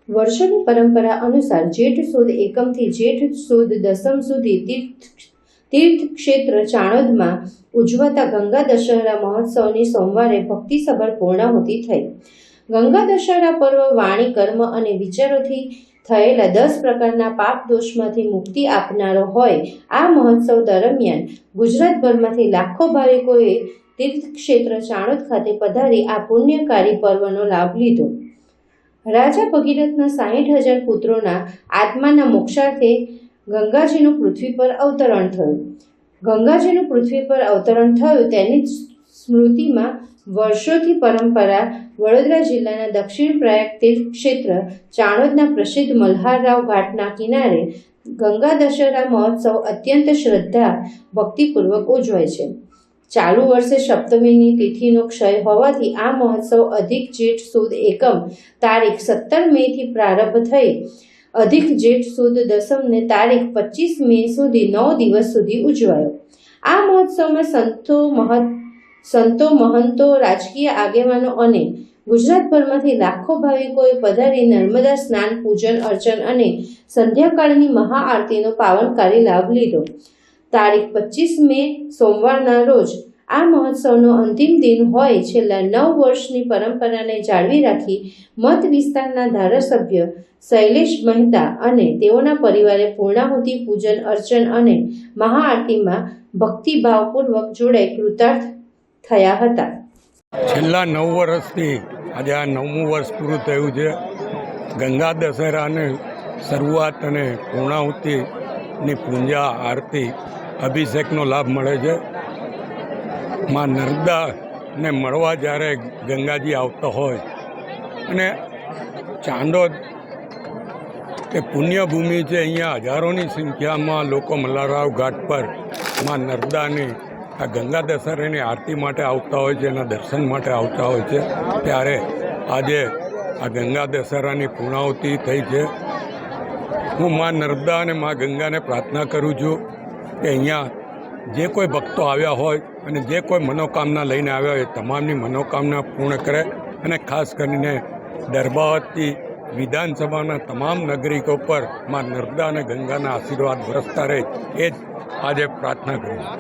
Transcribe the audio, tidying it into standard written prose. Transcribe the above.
વર્ષોની પરંપરા અનુસાર જેઠ સુદ એકમથી જેઠ સુદ દસમ સુધી તીર્થક્ષેત્ર ચાણોદમાં ઉજવાતા ગંગા દશહરા મહોત્સવની સોમવારે ભક્તિસભર પૂર્ણાહુતિ થઈ. ગંગા દશહરા પર્વ વાણી, કર્મ અને વિચારોથી થયેલા 10 પ્રકારના પાપ દોષમાંથી મુક્તિ આપનારો હોય. આ મહોત્સવ દરમિયાન ગુજરાતભરમાંથી લાખો ભાવિકોએ તીર્થક્ષેત્ર ચાણોદ ખાતે પધારી આ પુણ્યકારી પર્વનો લાભ લીધો. રાજા ભગીરથના 60,000 પુત્રોના આત્માના મોક્ષાર્થે ગંગાજીનું પૃથ્વી પર અવતરણ થયું. ગંગાજીનું પૃથ્વી પર અવતરણ થયું તેની સ્મૃતિમાં વર્ષોથી પરંપરા વડોદરા જિલ્લાના દક્ષિણ પ્રયાગ તીર્થક્ષેત્ર ચાણોદના પ્રસિદ્ધ મલ્હારરાવ ઘાટના કિનારે ગંગા દશહરા મહોત્સવ અત્યંત શ્રદ્ધા ભક્તિપૂર્વક ઉજવાય છે. ચાલુ વર્ષે સપ્તમીની તિથિનો ક્ષય હોવાથી આ મહોત્સવ અધિક જેઠ સુદ એકમ તારીખ 17 મેથી પ્રારંભ થઈ અધિક જેઠ સુદ દસમને તારીખ 25 મે સુધી 9 દિવસ સુધી ઉજવાયો. આ મહોત્સવમાં સંતો, મહંતો, રાજકીય આગેવાનો અને ગુજરાતભરમાંથી લાખો ભાવિકોએ પધારી નર્મદા સ્નાન, પૂજન અર્ચન અને સંધ્યાકાળની મહાઆરતીનો પાવનકારી લાભ લીધો. તારીખ 25 મે સોમવારના રોજ આ મહોત્સવનો અંતિમ દિન હોય. છેલ્લા 9 વર્ષની પરંપરાને જાળવી રાખી મત વિસ્તારના ધારાસભ્ય શૈલેષ મહેતા અને તેઓના પરિવારે પૂર્ણાહુતિ, પૂજન અર્ચન અને મહાઆરતીમાં ભક્તિભાવપૂર્વક જોડાઈ કૃતાર્થ થયા હતા. છેલ્લા 9 વર્ષથી આજે આ 9મું વર્ષ પૂરું થયું છે. ગંગા દશહરાની શરૂઆત અને પૂર્ણાહુતિની પૂજા, આરતી, અભિષેકનો લાભ મળે છે. માં નર્મદાને મળવા જ્યારે ગંગાજી આવતા હોય અને ચાંદોદ એ પુણ્યભૂમિ છે, અહીંયા હજારોની સંખ્યામાં લોકો મલ્હારરાવ ઘાટ પર માં નર્મદાની આ ગંગા દશહરાની આરતી માટે આવતા હોય છે, એના દર્શન માટે આવતા હોય છે. ત્યારે આજે આ ગંગા દશહરાની પૂર્ણાહુતિ થઈ છે. હું માં નર્મદા અને માં ગંગાને પ્રાર્થના કરું છું કે અહીંયા જે કોઈ ભક્તો આવ્યા હોય અને જે કોઈ મનોકામના લઈને આવ્યા હોય તમામની મનોકામના પૂર્ણ કરે અને ખાસ કરીને દરબાવતી વિધાનસભાના તમામ નાગરિકો પર માં નર્મદા અને ગંગાના આશીર્વાદ વરસતા રહે એ જ આજે પ્રાર્થના કરું છું.